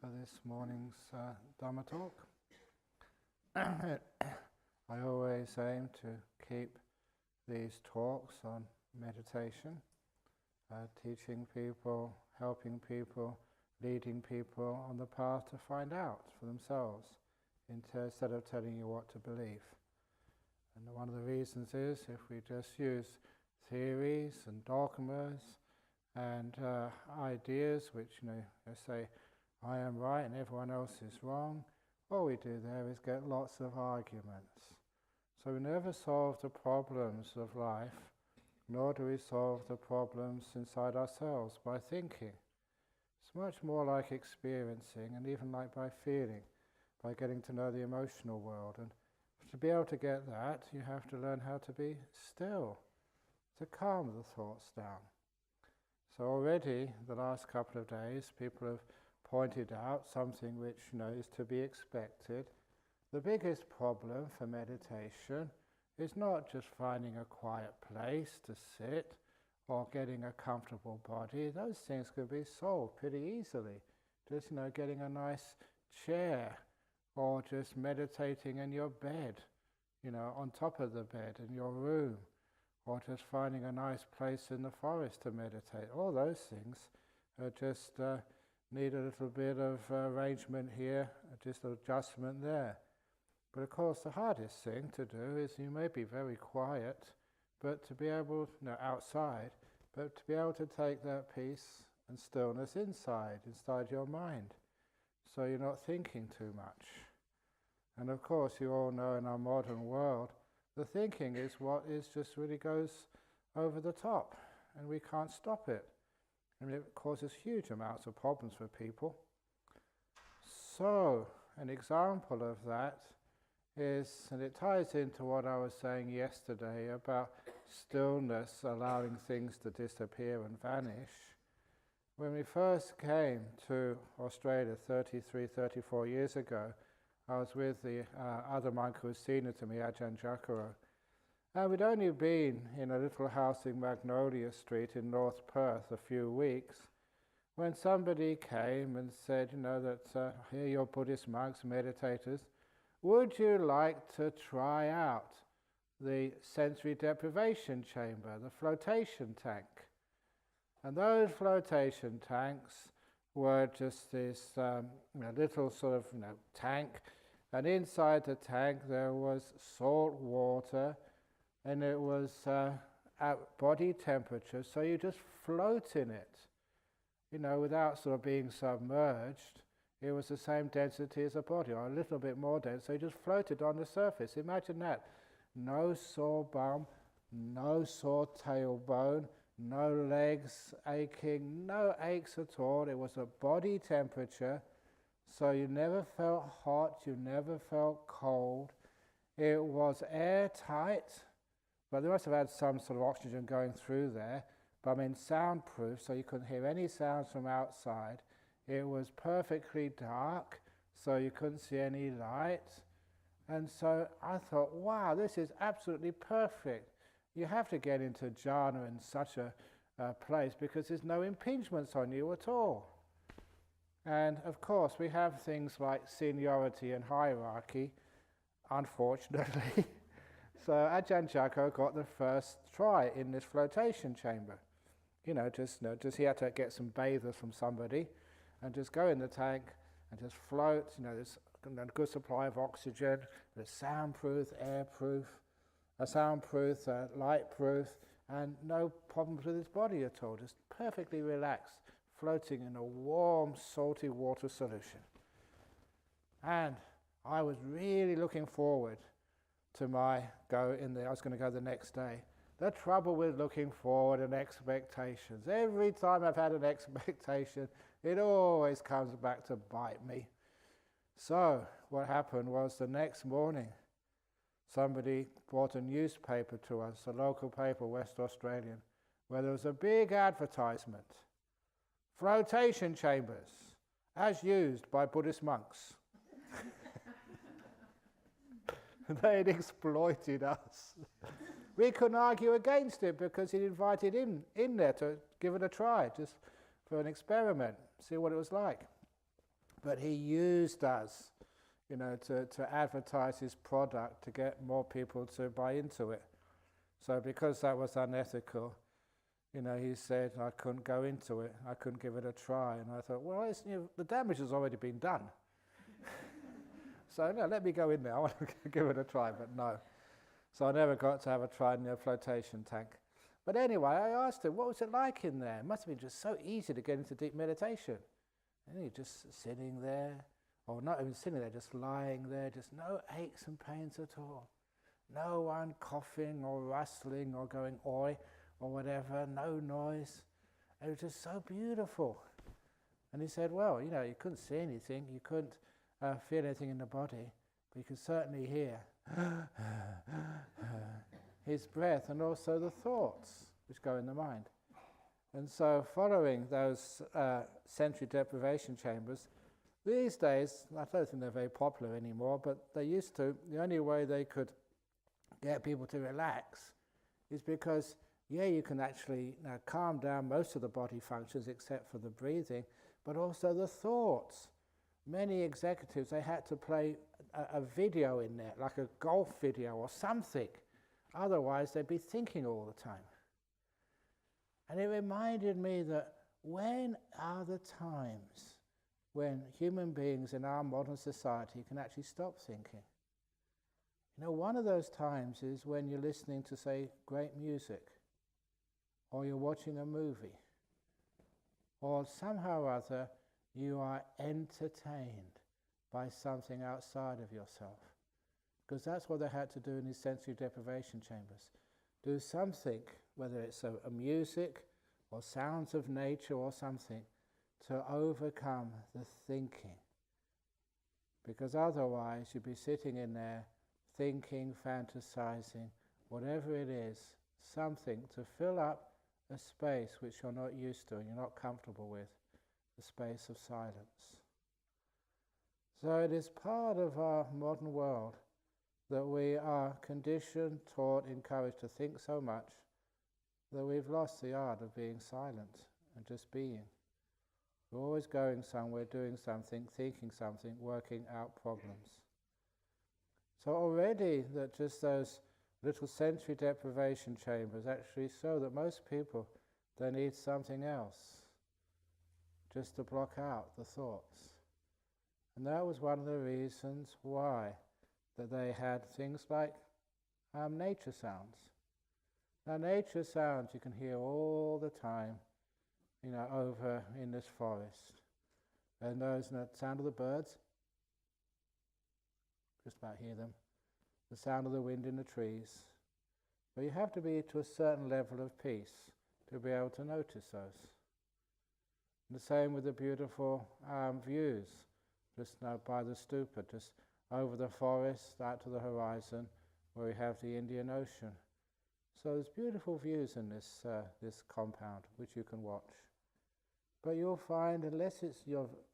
for this morning's Dhamma talk. I always aim to keep these talks on meditation, teaching people, helping people, leading people on the path to find out for themselves, instead of telling you what to believe. And one of the reasons is if we just use theories and dogmas and ideas which, they say, I am right and everyone else is wrong, all we do there is get lots of arguments. So we never solve the problems of life, nor do we solve the problems inside ourselves by thinking. It's much more like experiencing, and even like by feeling, by getting to know the emotional world. And to be able to get that, you have to learn how to be still, to calm the thoughts down. So already, the last couple of days, people have pointed out something which is to be expected. The biggest problem for meditation is not just finding a quiet place to sit or getting a comfortable body. Those things could be solved pretty easily. Just getting a nice chair, or just meditating in your bed, on top of the bed in your room, or just finding a nice place in the forest to meditate. All those things are just need a little bit of arrangement here, just an adjustment there. But of course the hardest thing to do is you may be very quiet, but to be able, outside, but to be able to take that peace and stillness inside your mind, so you're not thinking too much. And of course you all know in our modern world, the thinking is what is just really goes over the top, and we can't stop it. And it causes huge amounts of problems for people. So, an example of that is, and it ties into what I was saying yesterday about stillness, allowing things to disappear and vanish. When we first came to Australia 34 years ago, I was with the other monk who was senior to me, Ajahn Jacaro. And we'd only been in a little house in Magnolia Street in North Perth a few weeks when somebody came and said, that here you're Buddhist monks, meditators, would you like to try out the sensory deprivation chamber, the flotation tank? And those flotation tanks were just this little sort of tank, and inside the tank there was salt water, and it was at body temperature, so you just float in it, without sort of being submerged. It was the same density as a body, or a little bit more dense, so you just floated on the surface. Imagine that. No sore bum, no sore tailbone, no legs aching, no aches at all. It was at body temperature, so you never felt hot, you never felt cold. It was airtight, but they must have had some sort of oxygen going through there, but soundproof, so you couldn't hear any sounds from outside. It was perfectly dark, so you couldn't see any light. And so I thought, wow, this is absolutely perfect. You have to get into jhana in such a place because there's no impingements on you at all. And of course, we have things like seniority and hierarchy, unfortunately. So Ajahn Jacaro got the first try in this flotation chamber. Just he had to get some bathers from somebody and just go in the tank and just float. There's a good supply of oxygen, there's soundproof, airproof, soundproof, lightproof, and no problems with his body at all, just perfectly relaxed, floating in a warm, salty water solution. And I was really looking forward to my go in there. I was going to go the next day. The trouble with looking forward and expectations, every time I've had an expectation, it always comes back to bite me. So what happened was the next morning, somebody brought a newspaper to us, a local paper, West Australian, where there was a big advertisement. Flotation chambers, as used by Buddhist monks. They had exploited us. We couldn't argue against it because he'd invited him in there to give it a try, just for an experiment, see what it was like. But he used us, to advertise his product to get more people to buy into it. So because that was unethical, he said I couldn't go into it, I couldn't give it a try. And I thought, well, the damage has already been done. So no, let me go in there, I want to give it a try, but no. So I never got to have a try in the flotation tank. But anyway, I asked him, what was it like in there? It must have been just so easy to get into deep meditation. And he just sitting there, or not even sitting there, just lying there, just no aches and pains at all. No one coughing or rustling or going oi or whatever, no noise. It was just so beautiful. And he said, well, you couldn't see anything, you couldn't feel anything in the body, but you could certainly hear his breath and also the thoughts which go in the mind. And so following those sensory deprivation chambers, these days, I don't think they're very popular anymore, but they used to, the only way they could get people to relax is because, you can actually calm down most of the body functions except for the breathing, but also the thoughts. Many executives, they had to play a video in there, like a golf video or something. Otherwise, they'd be thinking all the time. And it reminded me that when are the times when human beings in our modern society can actually stop thinking? One of those times is when you're listening to, say, great music, or you're watching a movie, or somehow or other you are entertained by something outside of yourself. Because that's what they had to do in these sensory deprivation chambers. Do something, whether it's a music or sounds of nature or something, to overcome the thinking. Because otherwise you'd be sitting in there thinking, fantasizing, whatever it is, something to fill up a space which you're not used to and you're not comfortable with, the space of silence. So it is part of our modern world that we are conditioned, taught, encouraged to think so much that we've lost the art of being silent and just being. We're always going somewhere, doing something, thinking something, working out problems. So already that just those little sensory deprivation chambers actually show that most people, they need something else just to block out the thoughts. And that was one of the reasons why that they had things like nature sounds. Now nature sounds you can hear all the time, over in this forest. And those, the sound of the birds, just about hear them. The sound of the wind in the trees. But you have to be to a certain level of peace to be able to notice those. And the same with the beautiful views, just now by the stupa, just over the forest, out to the horizon, where we have the Indian Ocean. So there's beautiful views in this compound, which you can watch. But you'll find, unless it's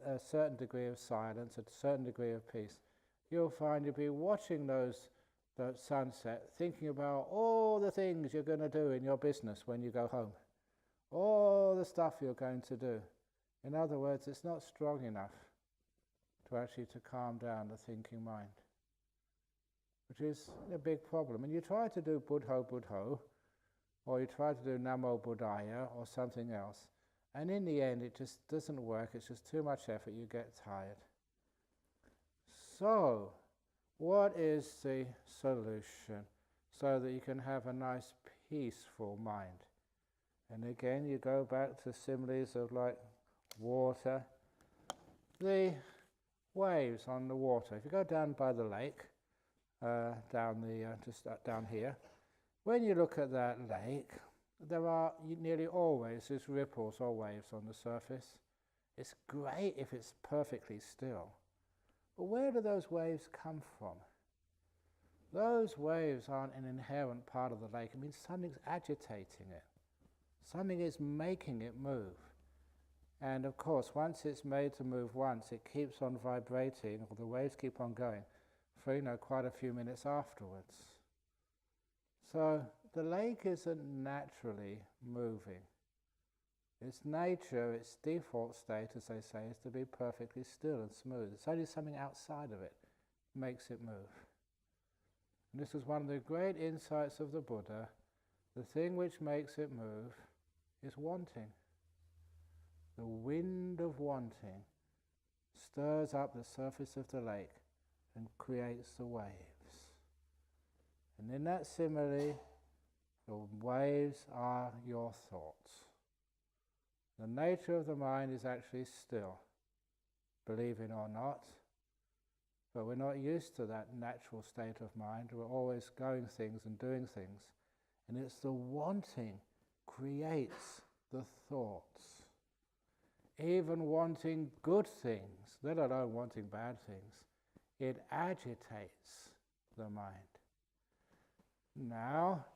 a certain degree of silence, a certain degree of peace, you'll find you'll be watching that sunset, thinking about all the things you're going to do in your business when you go home, all the stuff you're going to do. In other words, it's not strong enough to actually to calm down the thinking mind, which is a big problem. And you try to do Buddho Buddho, or you try to do Namo Buddhaya or something else, and in the end it just doesn't work, it's just too much effort, you get tired. So, what is the solution so that you can have a nice peaceful mind? And again you go back to similes of like water, the waves on the water. If you go down by the lake, just down here, when you look at that lake, there are nearly always these ripples or waves on the surface. It's great if it's perfectly still. But where do those waves come from? Those waves aren't an inherent part of the lake. It means something's agitating it. Something is making it move. And of course, once it's made to move once, it keeps on vibrating, or the waves keep on going for quite a few minutes afterwards. So the lake isn't naturally moving. Its nature, its default state, as they say, is to be perfectly still and smooth. It's only something outside of it makes it move. And this is one of the great insights of the Buddha. The thing which makes it move is wanting. The wind of wanting stirs up the surface of the lake and creates the waves. And in that simile, the waves are your thoughts. The nature of the mind is actually still, believe it or not, but we're not used to that natural state of mind. We're always going things and doing things, and it's the wanting creates the thoughts. Even wanting good things, let alone wanting bad things, it agitates the mind. Now,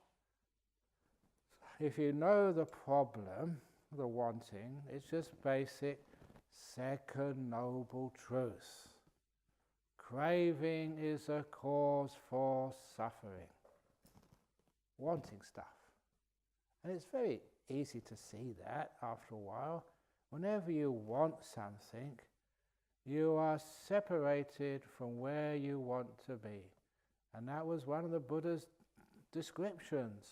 if you know the problem, the wanting, it's just basic second noble truth. Craving is a cause for suffering. Wanting stuff. And it's very easy to see that after a while. Whenever you want something, you are separated from where you want to be. And that was one of the Buddha's descriptions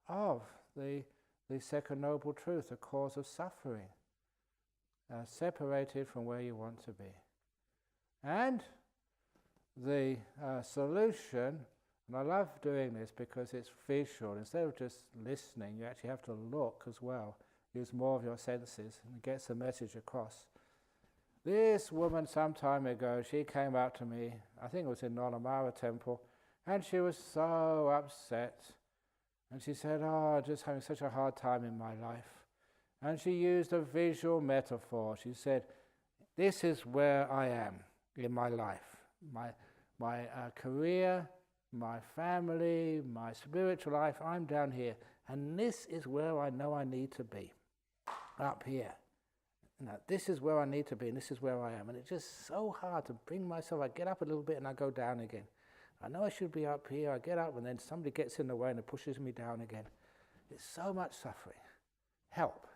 of the second noble truth, the cause of suffering. Separated from where you want to be. And the solution, and I love doing this because it's visual. Instead of just listening, you actually have to look as well. Use more of your senses and it gets the message across. This woman some time ago, she came up to me, I think it was in Nollamara Temple, and she was so upset. And she said, I'm just having such a hard time in my life. And she used a visual metaphor. She said, this is where I am in my life. My career, my family, my spiritual life, I'm down here. And this is where I know I need to be, up here. Now, this is where I need to be, and this is where I am. And it's just so hard to bring myself. I get up a little bit and I go down again. I know I should be up here. I get up and then somebody gets in the way and it pushes me down again. It's so much suffering. Help.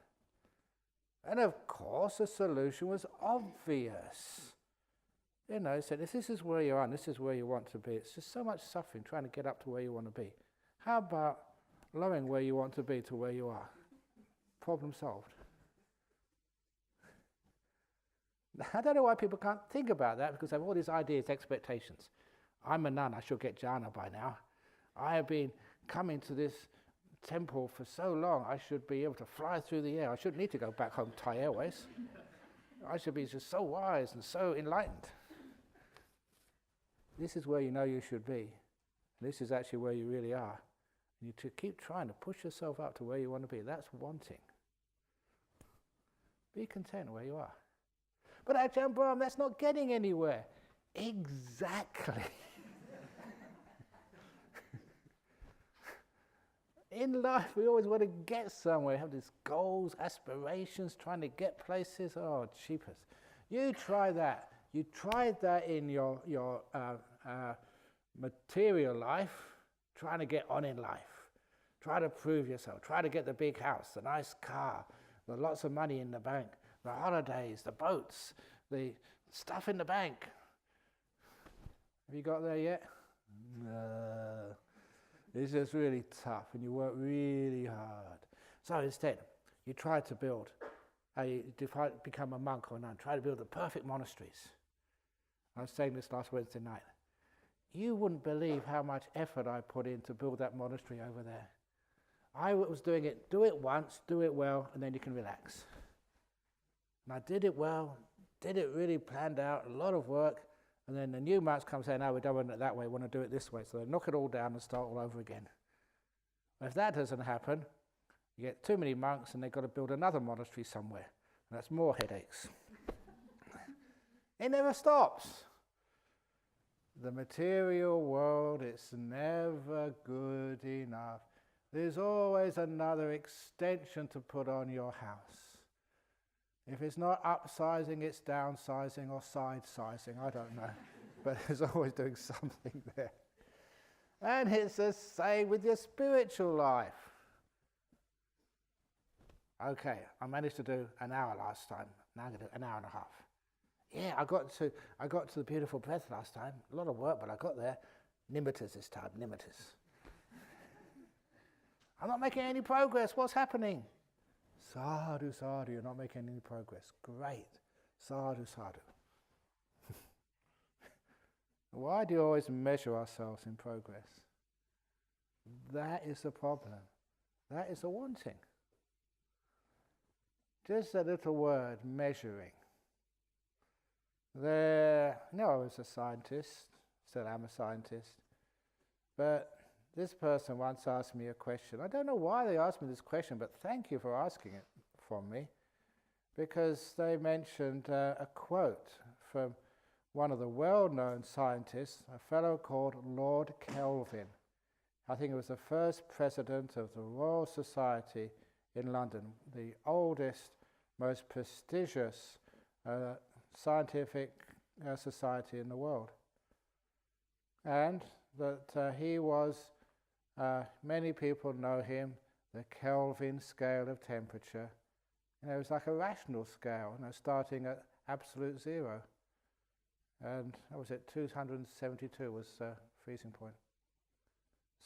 And of course, the solution was obvious. You know, he said, if this is where you are and this is where you want to be, it's just so much suffering trying to get up to where you want to be. How about lowering where you want to be to where you are? Problem solved. I don't know why people can't think about that, because they have all these ideas, expectations. I'm a nun, I should get jhana by now. I have been coming to this temple for so long, I should be able to fly through the air. I shouldn't need to go back home to Thai Airways. I should be just so wise and so enlightened. This is where you know you should be. This is actually where you really are. And you to keep trying to push yourself up to where you want to be. That's wanting. Be content where you are. But Ajahn Brahm, that's not getting anywhere. Exactly. In life, we always want to get somewhere, have these goals, aspirations, trying to get places. Oh, cheapers. You try that. You tried that in your material life, trying to get on in life. Try to prove yourself. Try to get the big house, the nice car, the lots of money in the bank, the holidays, the boats, the stuff in the bank. Have you got there yet? No. It's just really tough and you work really hard. So instead, you try to build, become a monk or a nun, try to build the perfect monasteries. I was saying this last Wednesday night. You wouldn't believe how much effort I put in to build that monastery over there. I was doing it, do it once, do it well, and then you can relax. And I did it well, did it really planned out, a lot of work, and then the new monks come saying, no, we don't want it that way, we want to do it this way. So they knock it all down and start all over again. If that doesn't happen, you get too many monks and they've got to build another monastery somewhere. And that's more headaches. It never stops. The material world, it's never good enough. There's always another extension to put on your house. If it's not upsizing, it's downsizing or side-sizing, I don't know. But it's always doing something there. And it's the same with your spiritual life. Okay, I managed to do an hour last time. Now I'm going to do an hour and a half. Yeah, I got to the beautiful breath last time. A lot of work, but I got there. Nimittas this time, nimittas. I'm not making any progress. What's happening? Sadhu, sadhu, you're not making any progress. Great. Sadhu, sadhu. Why do you always measure ourselves in progress? That is the problem. That is the wanting. Just a little word, measuring. I was a scientist, still am a scientist, but this person once asked me a question. I don't know why they asked me this question, but thank you for asking it from me, because they mentioned a quote from one of the well-known scientists, a fellow called Lord Kelvin. I think he was the first president of the Royal Society in London, the oldest, most prestigious scientific society in the world. And that he was, many people know him, the Kelvin scale of temperature. It was like a rational scale, starting at absolute zero. And that was it, 272 was freezing point.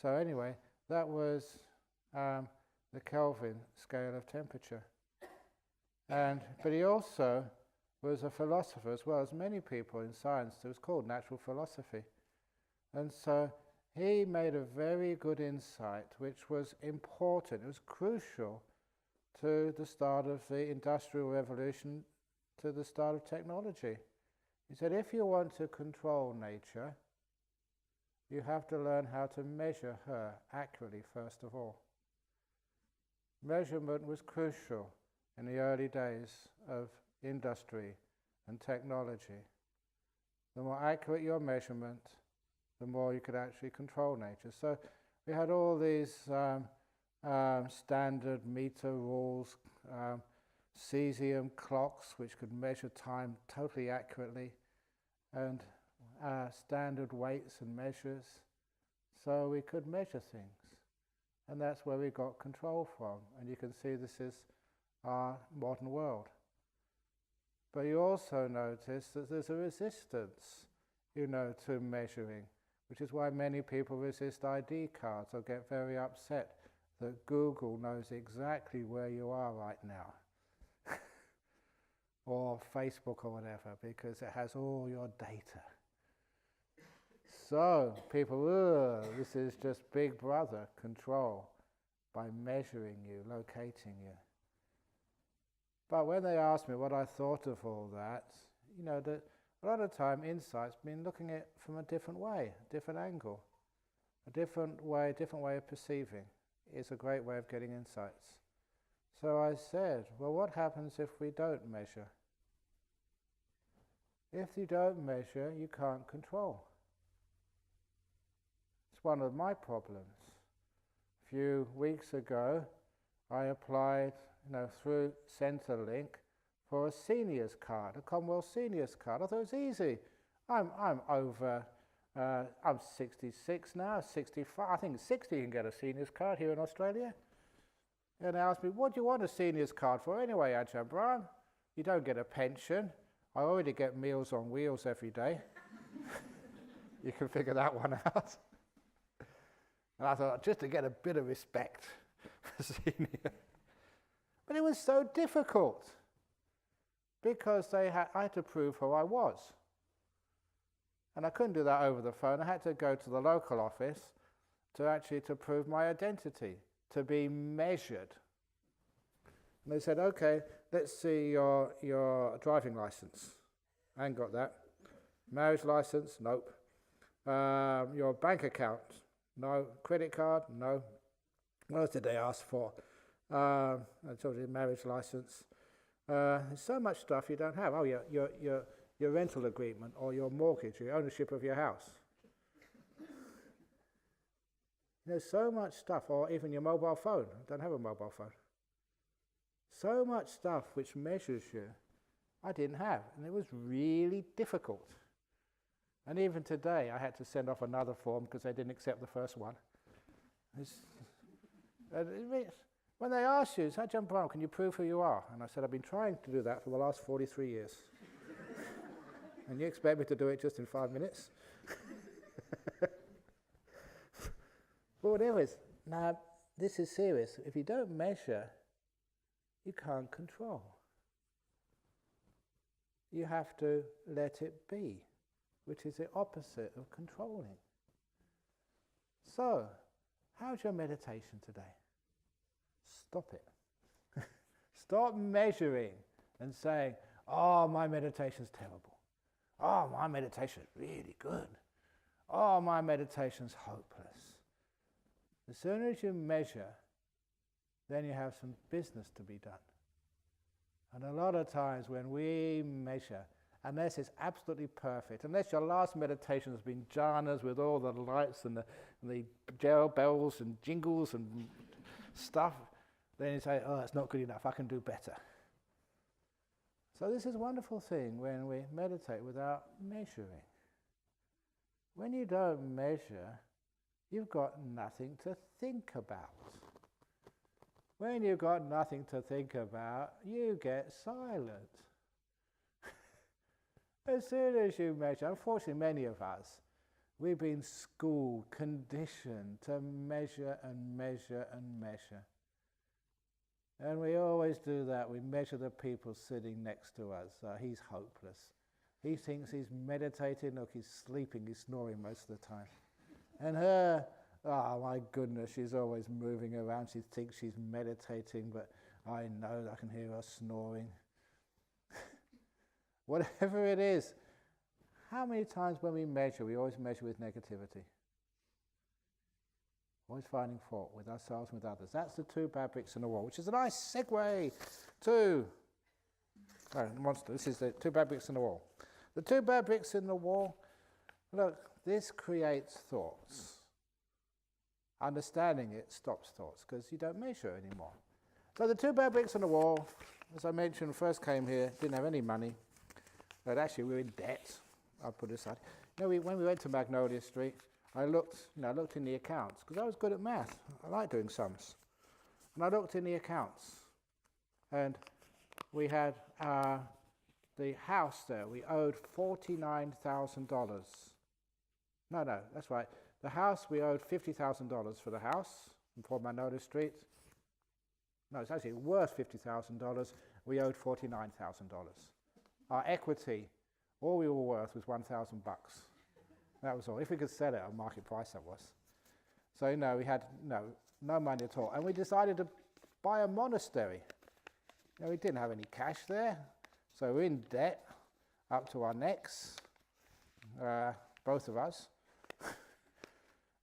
So anyway, that was the Kelvin scale of temperature. But he also was a philosopher as well, as many people in science. It was called natural philosophy. And so he made a very good insight, which was important. It was crucial to the start of the Industrial Revolution, to the start of technology. He said, if you want to control nature, you have to learn how to measure her accurately, first of all. Measurement was crucial in the early days of industry and technology. The more accurate your measurement, the more you could actually control nature. So we had all these standard meter rules, cesium clocks which could measure time totally accurately, and standard weights and measures, so we could measure things. And that's where we got control from. And you can see this is our modern world. But you also notice that there's a resistance, to measuring, which is why many people resist ID cards or get very upset that Google knows exactly where you are right now. Or Facebook or whatever, because it has all your data. So people, this is just Big Brother control by measuring you, locating you. But when they asked me what I thought of all that, that a lot of time insight's been looking at it from a different way, a different angle, a different way of perceiving. It's a great way of getting insights. So I said, well, what happens if we don't measure? If you don't measure, you can't control. It's one of my problems. A few weeks ago, I applied, through Centrelink for a seniors card, a Commonwealth seniors card. I thought it was easy. I'm over, I'm 66 now, 65. I think 60 you can get a seniors card here in Australia. And they asked me, what do you want a seniors card for anyway, Ajahn Brahm? You don't get a pension. I already get Meals on Wheels every day. You can figure that one out. And I thought, just to get a bit of respect for senior. But it was so difficult because I had to prove who I was. And I couldn't do that over the phone. I had to go to the local office to prove my identity, to be measured. And they said, okay, let's see your driving license. I ain't got that. Marriage license? Nope. Your bank account? No. Credit card? No. What else did they ask for? I told you, marriage license. There's so much stuff you don't have. Oh, your rental agreement or your mortgage, your ownership of your house. There's so much stuff, or even your mobile phone. I don't have a mobile phone. So much stuff which measures you, I didn't have, and it was really difficult. And even today, I had to send off another form because they didn't accept the first one. When they ask you, Ajahn Brahm, can you prove who you are? And I said, I've been trying to do that for the last 43 years. And you expect me to do it just in 5 minutes? But whatever it is, now this is serious. If you don't measure, you can't control. You have to let it be, which is the opposite of controlling. So, how's your meditation today? Stop it. Stop measuring and saying, oh, my meditation's terrible. Oh, my meditation's really good. Oh, my meditation's hopeless. As soon as you measure, then you have some business to be done. And a lot of times when we measure, unless it's absolutely perfect, unless your last meditation has been jhanas with all the lights and the gel bells and jingles and stuff, then you say, oh, it's not good enough, I can do better. So this is a wonderful thing when we meditate without measuring. When you don't measure, you've got nothing to think about. When you've got nothing to think about, you get silent. As soon as you measure, unfortunately many of us, we've been schooled, conditioned to measure and measure and measure. And we always do that. We measure the people sitting next to us. He's hopeless. He thinks he's meditating. Look, he's sleeping, he's snoring most of the time. And her, oh my goodness, she's always moving around. She thinks she's meditating, but I know I can hear her snoring. Whatever it is, how many times when we always measure with negativity? Always finding fault with ourselves and with others. That's the two bad bricks in the wall, which is a nice segue to monster. This is the two bad bricks in the wall. The two bad bricks in the wall, look, this creates thoughts. Understanding it stops thoughts because you don't measure anymore. So the two bad bricks on the wall, as I mentioned, first came here, didn't have any money. But actually we were in debt. I'll put it aside. When we went to Magnolia Street, I looked in the accounts because I was good at math. I like doing sums. And I looked in the accounts and we had the house there. We owed $49,000. No, that's right. The house, we owed $50,000 for the house for Magnolia Street. No, it's actually worth $50,000. We owed $49,000. Our equity, all we were worth was $1,000. That was all. If we could sell it at market price, that was. So we had no money at all. And we decided to buy a monastery. We didn't have any cash there, so we're in debt up to our necks, both of us.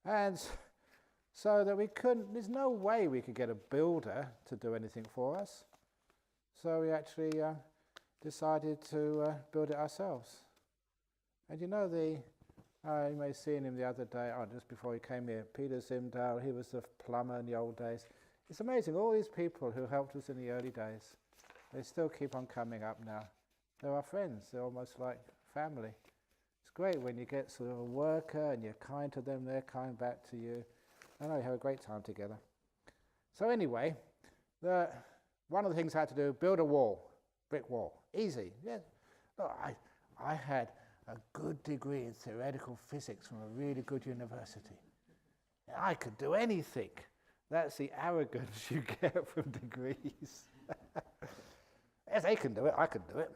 And so that there's no way we could get a builder to do anything for us. So we actually decided to build it ourselves. And you may have seen him the other day, just before he came here, Peter Zimdal, he was the plumber in the old days. It's amazing, all these people who helped us in the early days, they still keep on coming up now. They're our friends, they're almost like family. It's great when you get sort of a worker and you're kind to them, they're kind back to you. I know you have a great time together. So anyway, one of the things I had to do, build a wall, brick wall. Easy. Yeah. Look, I had a good degree in theoretical physics from a really good university. I could do anything. That's the arrogance you get from degrees. If they can do it, I can do it.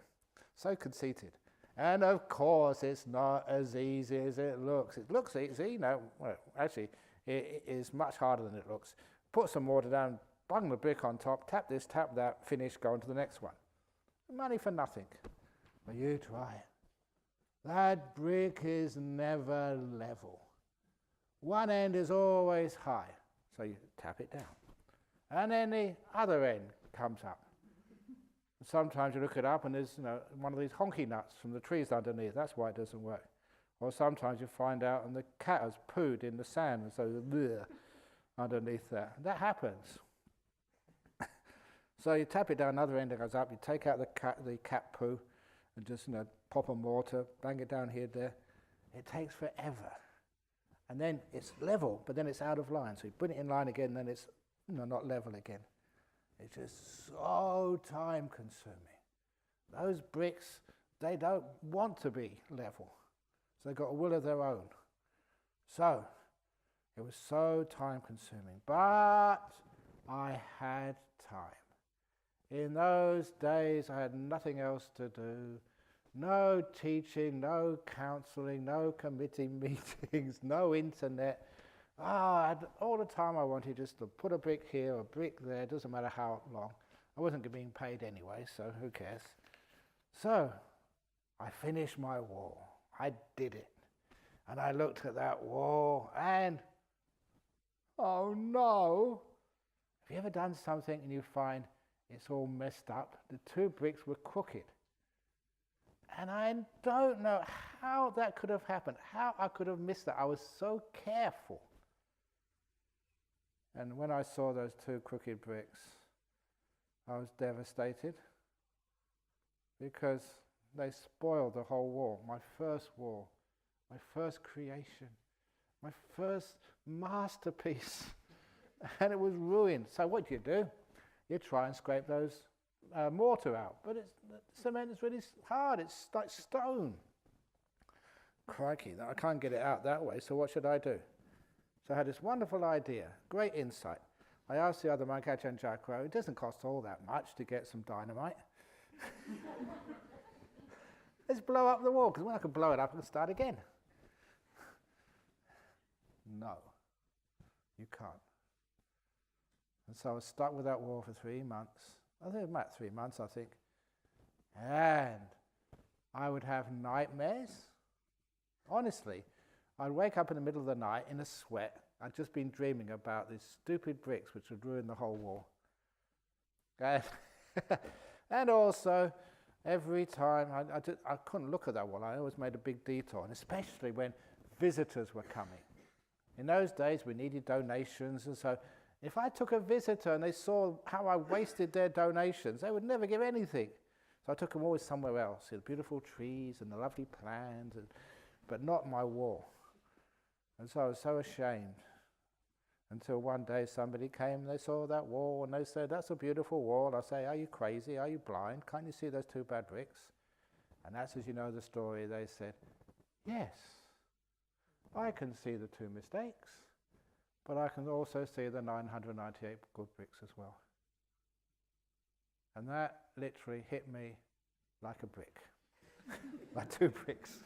So conceited. And of course, it's not as easy as it looks. It looks easy. No, well, actually, it is much harder than it looks. Put some water down, bung the brick on top, tap this, tap that, finish, go on to the next one. Money for nothing. But you try it. That brick is never level. One end is always high, so you tap it down. And then the other end comes up. Sometimes you look it up and there's one of these honky nuts from the trees underneath. That's why it doesn't work. Or sometimes you find out and the cat has pooed in the sand and so there's underneath that. That happens. So you tap it down, another end it goes up, you take out the cat poo and just pop on water, bang it down here, there. It takes forever. And then it's level, but then it's out of line. So you put it in line again, then it's not level again. It's just so time consuming. Those bricks, they don't want to be level. So they've got a will of their own. So, it was so time consuming. But I had time. In those days, I had nothing else to do. No teaching, no counselling, no committee meetings, no internet. I had all the time I wanted just to put a brick here, a brick there, doesn't matter how long. I wasn't being paid anyway, so who cares? So, I finished my wall. I did it. And I looked at that wall and, oh no! Have you ever done something and you find it's all messed up? The two bricks were crooked. And I don't know how that could have happened, how I could have missed that. I was so careful. And when I saw those two crooked bricks, I was devastated because they spoiled the whole wall, my first wall, my first creation, my first masterpiece. And it was ruined. So what do? You try and scrape those mortar out, but the cement is really hard. It's like stone. Crikey, I can't get it out that way, so what should I do? So I had this wonderful idea, great insight. I asked the other monk, Ajahn Chakra, it doesn't cost all that much to get some dynamite. Let's blow up the wall, because when I can blow it up, I can start again. No, you can't. And so I was stuck with that wall for 3 months. I think it was about 3 months, I think. And I would have nightmares. Honestly, I'd wake up in the middle of the night in a sweat. I'd just been dreaming about these stupid bricks which would ruin the whole wall. And, and also, every time, I couldn't look at that wall. I always made a big detour, and especially when visitors were coming. In those days, we needed donations, and so if I took a visitor and they saw how I wasted their donations, they would never give anything. So I took them always somewhere else, the beautiful trees and the lovely plants, but not my wall. And so I was so ashamed until one day somebody came and they saw that wall and they said, that's a beautiful wall. I say, are you crazy? Are you blind? Can't you see those two bad bricks? And that's, as you know the story, they said, yes, I can see the two mistakes. But I can also see the 998 good bricks as well. And that literally hit me like a brick, like two bricks.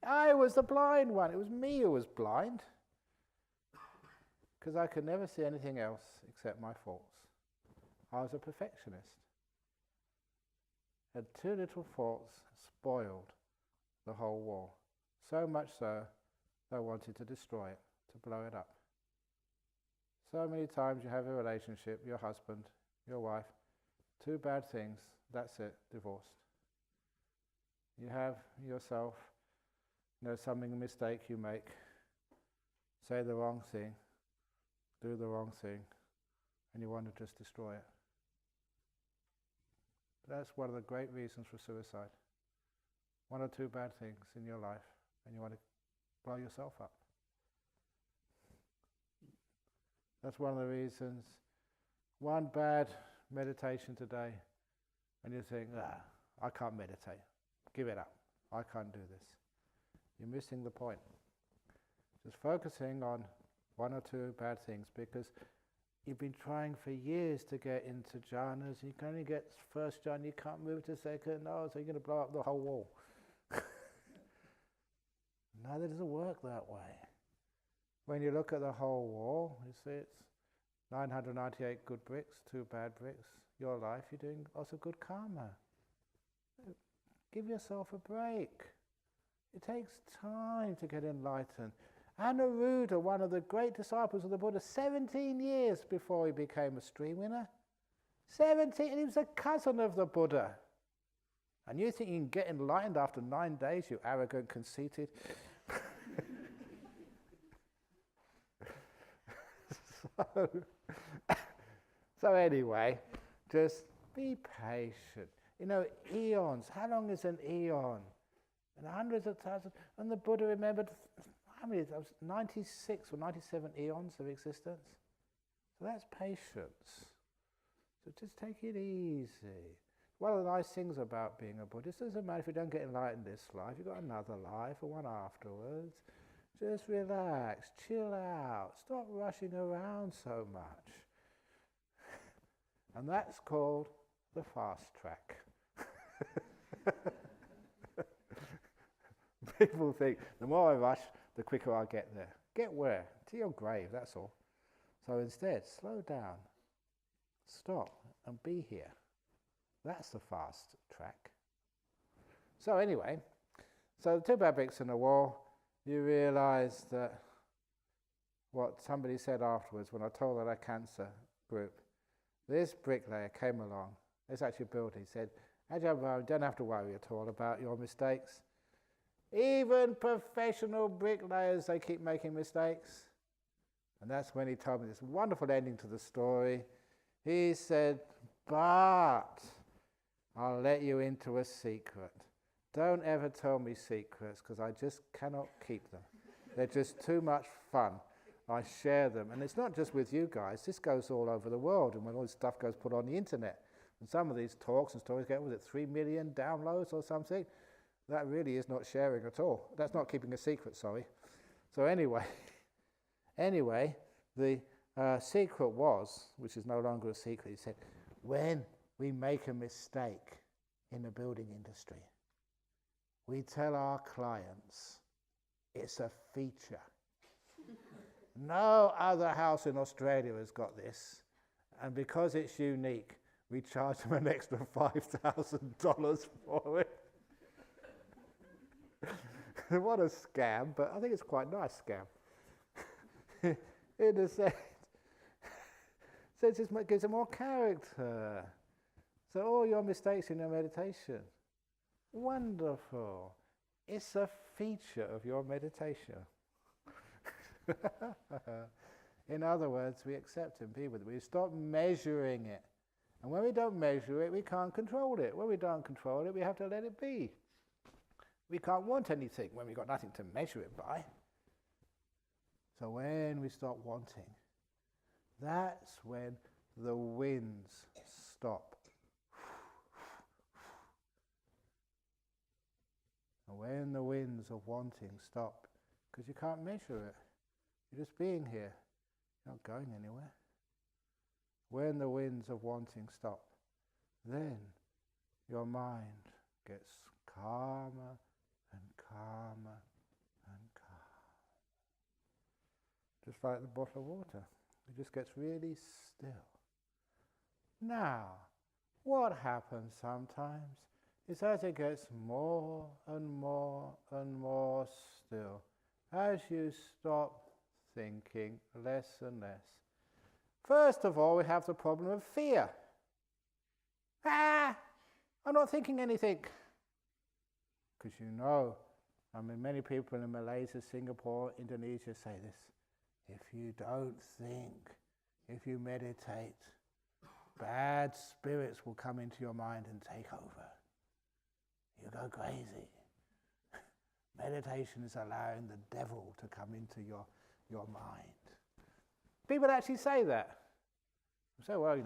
I was the blind one. It was me who was blind, because I could never see anything else except my faults. I was a perfectionist. And two little faults spoiled the whole wall. So much so, I wanted to destroy it, to blow it up. So many times you have a relationship, your husband, your wife, two bad things, that's it, divorced. You have yourself, something, a mistake you make, say the wrong thing, do the wrong thing, and you want to just destroy it. That's one of the great reasons for suicide. One or two bad things in your life, and you want to blow yourself up. That's one of the reasons. One bad meditation today, and you think, I can't meditate. Give it up. I can't do this. You're missing the point. Just focusing on one or two bad things, because you've been trying for years to get into jhanas. You can only get first jhana, you can't move to second. No, so you're going to blow up the whole wall. No, that doesn't work that way. When you look at the whole wall, you see it's 998 good bricks, two bad bricks. Your life, you're doing lots of good karma. Give yourself a break. It takes time to get enlightened. Anuruddha, one of the great disciples of the Buddha, 17 years before he became a stream winner. 17, and he was a cousin of the Buddha. And you think you can get enlightened after 9 days, you arrogant, conceited? So anyway, just be patient. Eons. How long is an eon? And hundreds of thousands. And the Buddha remembered, how many? That was 96 or 97 eons of existence. So that's patience. So just take it easy. One of the nice things about being a Buddhist, doesn't matter if you don't get enlightened this life, you've got another life or one afterwards. Just relax, chill out, stop rushing around so much. And that's called the fast track. People think, the more I rush, the quicker I get there. Get where? To your grave, that's all. So instead, slow down, stop, and be here. That's the fast track. So anyway, so the two bad bricks in the wall, you realise that what somebody said afterwards when I told that cancer group, this bricklayer came along, it's actually a builder, he said, Ajahn, don't have to worry at all about your mistakes. Even professional bricklayers, they keep making mistakes. And that's when he told me this wonderful ending to the story. He said, but I'll let you into a secret. Don't ever tell me secrets, because I just cannot keep them. They're just too much fun. I share them. And it's not just with you guys. This goes all over the world. And when all this stuff goes put on the internet, and some of these talks and stories get, was it 3 million downloads or something? That really is not sharing at all. That's not keeping a secret, sorry. So anyway, the secret was, which is no longer a secret, he said, when we make a mistake in the building industry, we tell our clients it's a feature. No other house in Australia has got this. And because it's unique, we charge them an extra $5,000 for it. What a scam, but I think it's quite a nice scam. In a sense. So it just gives it more character. So all your mistakes in your meditation, wonderful. It's a feature of your meditation. In other words, we accept and be with it. We stop measuring it. And when we don't measure it, we can't control it. When we don't control it, we have to let it be. We can't want anything when we've got nothing to measure it by. So when we stop wanting, that's when the winds stop. And when the winds of wanting stop, because you can't measure it, you're just being here, you're not going anywhere. When the winds of wanting stop, then your mind gets calmer and calmer and calmer. Just like the bottle of water. It just gets really still. Now, what happens sometimes is as it gets more and more and more still, as you stop thinking less and less. First of all, we have the problem of fear. I'm not thinking anything. Because many people in Malaysia, Singapore, Indonesia say this. If you don't think, if you meditate, bad spirits will come into your mind and take over. You go crazy. Meditation is allowing the devil to come into your mind. People actually say that. They say, well,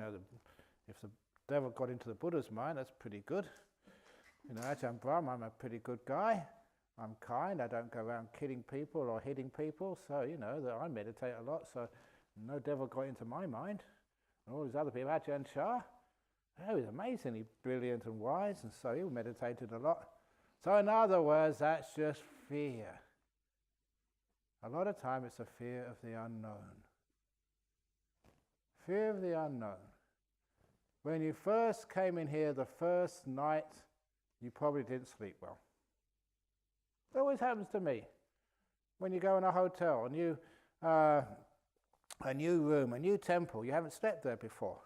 if the devil got into the Buddha's mind, that's pretty good. Ajahn Brahm, I'm a pretty good guy. I'm kind. I don't go around killing people or hitting people. So, that I meditate a lot. So no devil got into my mind. And all these other people, Ajahn Chah, he was amazingly brilliant and wise. And so he meditated a lot. So in other words, that's just fear. A lot of time it's a fear of the unknown. Fear of the unknown. When you first came in here the first night, you probably didn't sleep well. It always happens to me. When you go in a hotel, a new room, a new temple, you haven't slept there before.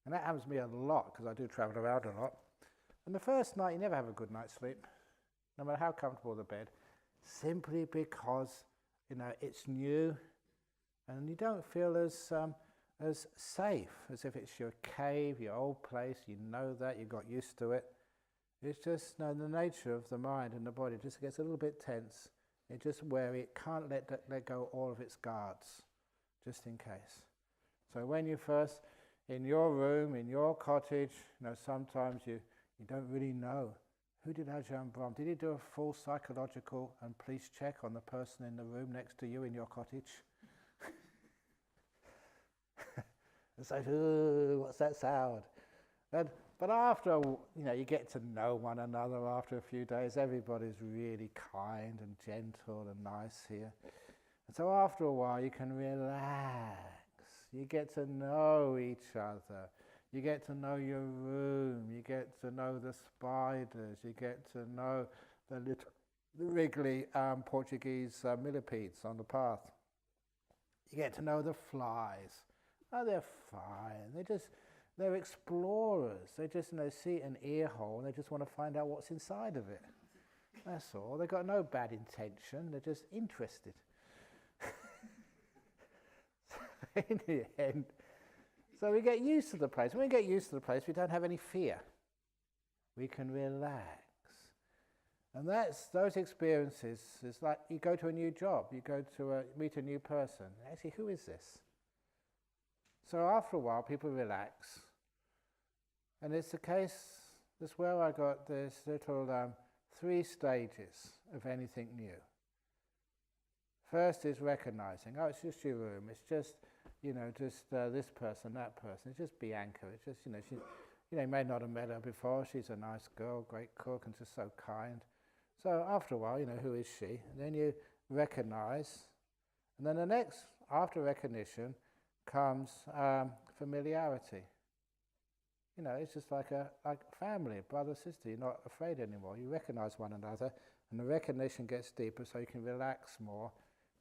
And that happens to me a lot, because I do travel around a lot. And the first night, you never have a good night's sleep, no matter how comfortable the bed, simply because, it's new, and you don't feel as safe, as if it's your cave, your old place, you know that, you got used to it. It's just the nature of the mind and the body just gets a little bit tense. It's just wary. It can't let go all of its guards, just in case. So when you first, in your room, in your cottage, sometimes you don't really know. Who did Ajahn Brahm? Did he do a full psychological and police check on the person in the room next to you in your cottage? It's like, ooh, what's that sound? But after, you get to know one another after a few days. Everybody's really kind and gentle and nice here. And so after a while, you can relax. You get to know each other. You get to know your room. You get to know the spiders. You get to know the wriggly Portuguese millipedes on the path. You get to know the flies. Oh, they're fine. They're explorers. They just see an ear hole and they just want to find out what's inside of it. That's all. They've got no bad intention. They're just interested. In the end, so we get used to the place. When we get used to the place, we don't have any fear. We can relax. And those experiences, it's like you go to a new job, you go to meet a new person. Actually, who is this? So after a while, people relax. And it's the case, that's where I got this little 3 stages of anything new. First is recognizing, it's just your room, it's just, this person, that person, it's just Bianca, it's just, she, you may not have met her before, she's a nice girl, great cook, and just so kind. So after a while, who is she? And then you recognize, and then the next, after recognition, comes familiarity. It's just like family, brother, sister. You're not afraid anymore. You recognize one another, and the recognition gets deeper, so you can relax more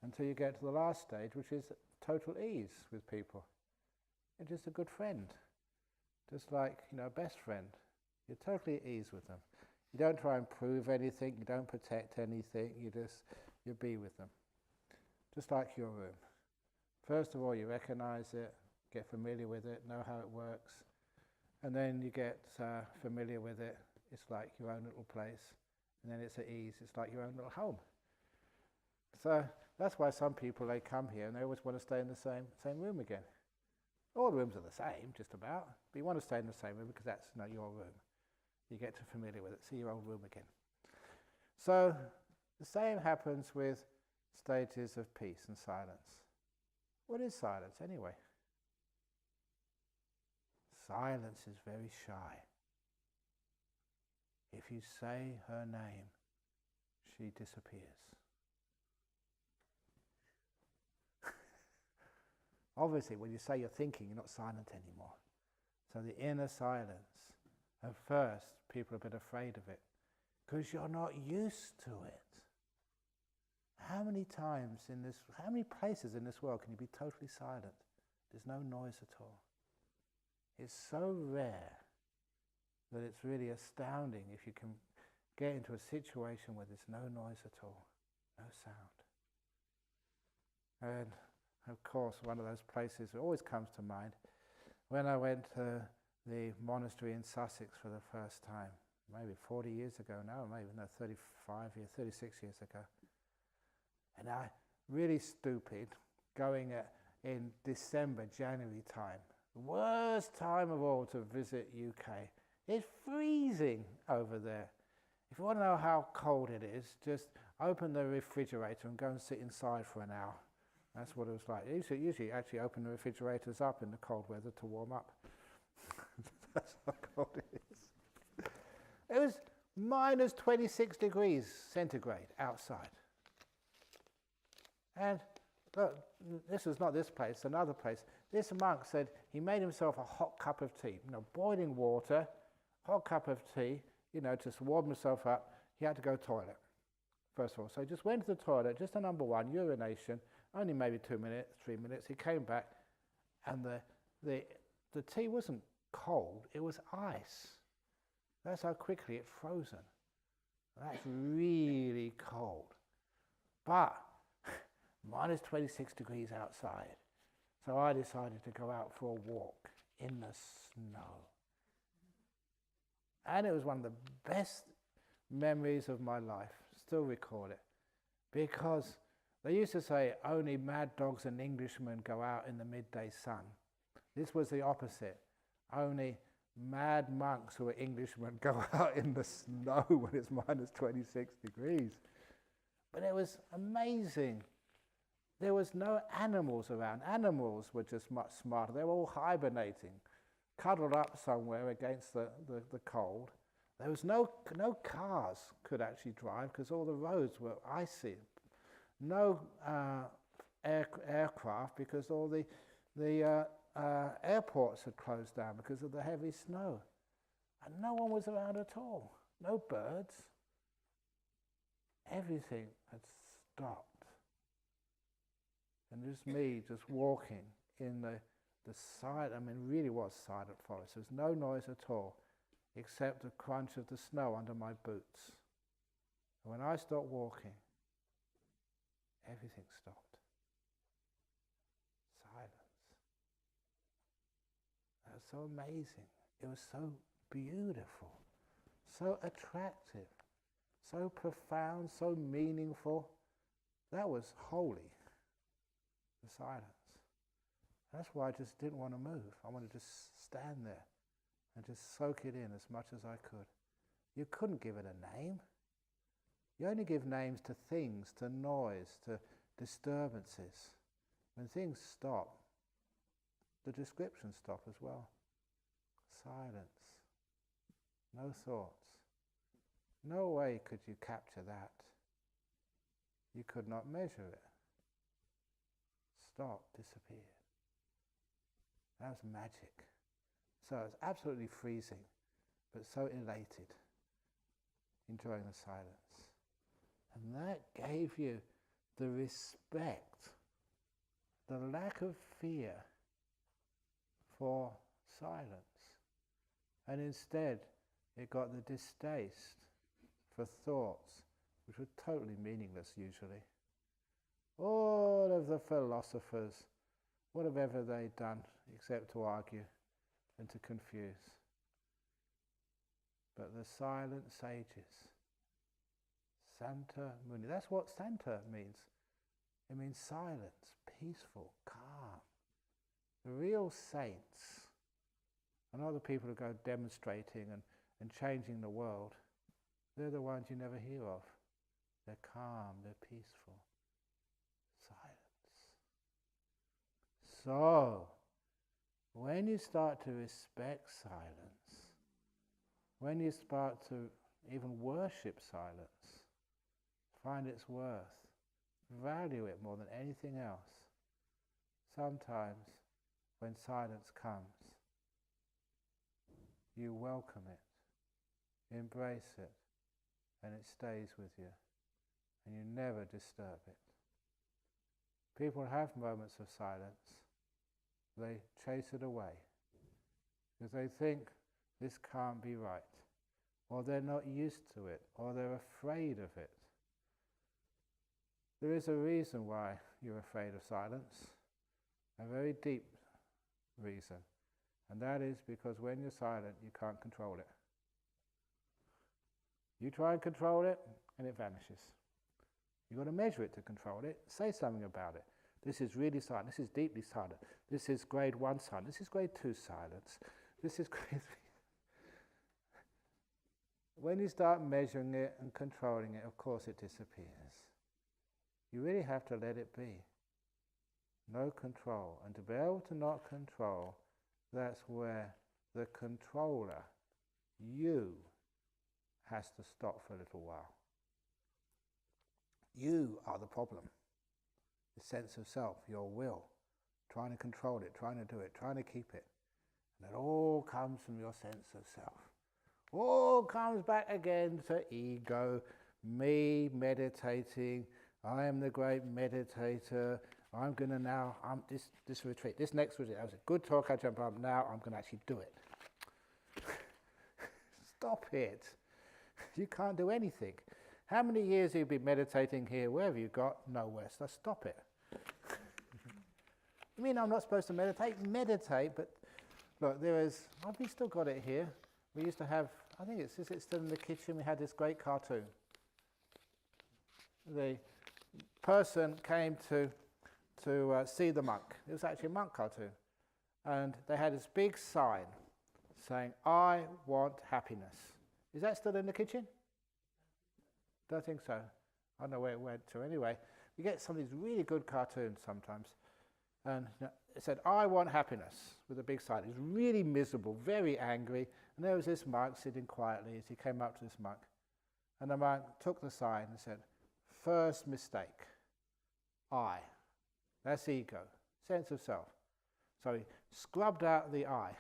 until you get to the last stage, which is total ease with people. You're just a good friend, just like a best friend. You're totally at ease with them. You don't try and prove anything. You don't protect anything. You be with them, just like your room. First of all, you recognize it, get familiar with it, know how it works. And then you get familiar with it. It's like your own little place. And then it's at ease. It's like your own little home. So that's why some people, they come here and they always want to stay in the same room again. All the rooms are the same, just about. But you want to stay in the same room because that's your room. You get too familiar with it, see your old room again. So the same happens with stages of peace and silence. What is silence anyway? Silence is very shy. If you say her name, she disappears. Obviously, when you say you're thinking, you're not silent anymore. So the inner silence, at first, people are a bit afraid of it because you're not used to it. How many places in this world can you be totally silent? There's no noise at all. It's so rare that it's really astounding if you can get into a situation where there's no noise at all, no sound. And of course, one of those places that always comes to mind, when I went to the monastery in Sussex for the first time, maybe 40 years ago now, maybe 36 years ago. And I, really stupid, going in December, January time, the worst time of all to visit UK. It's freezing over there. If you want to know how cold it is, just open the refrigerator and go and sit inside for an hour. That's what it was like. Usually actually open the refrigerators up in the cold weather to warm up. That's how cold it is. It was minus 26 degrees centigrade outside. And look, this was not this place, another place. This monk said he made himself a hot cup of tea, boiling water, hot cup of tea, just warm himself up. He had to go to the toilet, first of all. So he just went to the toilet, just a number 1, urination, only maybe 2 minutes, 3 minutes. He came back, and the tea wasn't cold, it was ice. That's how quickly it frozen. That's really cold. But minus 26 degrees outside. So I decided to go out for a walk in the snow. And it was one of the best memories of my life. Still recall it. Because they used to say only mad dogs and Englishmen go out in the midday sun. This was the opposite. Only mad monks who are Englishmen go out in the snow when it's minus 26 degrees. But it was amazing. There was no animals around. Animals were just much smarter. They were all hibernating, cuddled up somewhere against the cold. There was no cars could actually drive because all the roads were icy. No aircraft because all the airports had closed down because of the heavy snow. And no one was around at all. No birds. Everything had stopped. And just me just walking in the silent, I mean, really was silent forest. There was no noise at all except the crunch of the snow under my boots. And when I stopped walking, everything stopped. Silence. That was so amazing. It was so beautiful, so attractive, so profound, so meaningful. That was holy, the silence. That's why I just didn't want to move. I wanted to just stand there and just soak it in as much as I could. You couldn't give it a name. You only give names to things, to noise, to disturbances. When things stop, the descriptions stop as well. Silence. No thoughts. No way could you capture that. You could not measure it. Stop, disappeared. That was magic. So it was absolutely freezing, but so elated, enjoying the silence. And that gave you the respect, the lack of fear for silence. And instead, it got the distaste for thoughts, which were totally meaningless usually. All of the philosophers, what have ever they done except to argue and to confuse? But the silent sages, Santa Muni, that's what Santa means. It means silence, peaceful, calm. The real saints, and other people who go demonstrating and changing the world, they're the ones you never hear of. They're calm, they're peaceful. Silence. So, when you start to respect silence, when you start to even worship silence, find its worth, value it more than anything else, sometimes when silence comes, you welcome it, embrace it, and it stays with you, and you never disturb it. People have moments of silence. They chase it away because they think this can't be right, or they're not used to it, or they're afraid of it. There is a reason why you're afraid of silence, a very deep reason, and that is because when you're silent, you can't control it. You try and control it, and it vanishes. You've got to measure it to control it. Say something about it. This is really silent. This is deeply silent. This is grade 1 silence. This is grade 2 silence. This is grade 3. When you start measuring it and controlling it, of course it disappears. You really have to let it be. No control. And to be able to not control, that's where the controller, you, has to stop for a little while. You are the problem. The sense of self, your will, trying to control it, trying to do it, trying to keep it. And it all comes from your sense of self. All comes back again to ego, me meditating, I am the great meditator, I'm going to now, this retreat, this next retreat, that was a good talk, I jump up, now I'm going to actually do it. Stop it. You can't do anything. How many years have you been meditating here? Where have you got? Nowhere. So stop it. You mean I'm not supposed to meditate? Meditate, but look, have we still got it here? We used to have, I think it's still in the kitchen, we had this great cartoon. The person came to see the monk. It was actually a monk cartoon. And they had this big sign saying, "I want happiness." Is that still in the kitchen? Don't think so. I don't know where it went to. Anyway, we get some of these really good cartoons sometimes. And it said, "I want happiness," with a big sign. It was really miserable, very angry. And there was this monk sitting quietly as he came up to this monk. And the monk took the sign and said, "First mistake, I." That's ego, sense of self. So he scrubbed out the I.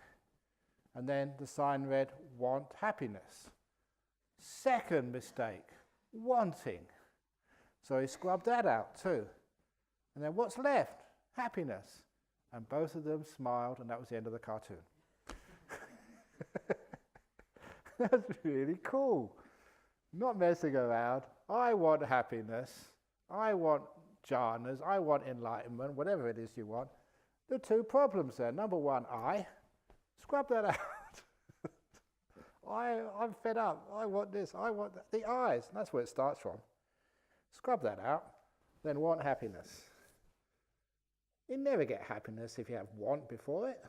And then the sign read, "Want happiness." Second mistake, wanting. So he scrubbed that out too. And then what's left? Happiness. And both of them smiled, and that was the end of the cartoon. That's really cool. Not messing around. I want happiness. I want jhanas. I want enlightenment, whatever it is you want. There are two problems there. Number one, I. Scrub that out. I'm fed up. I want this. I want that. The I's. And that's where it starts from. Scrub that out. Then want happiness. You never get happiness if you have want before it.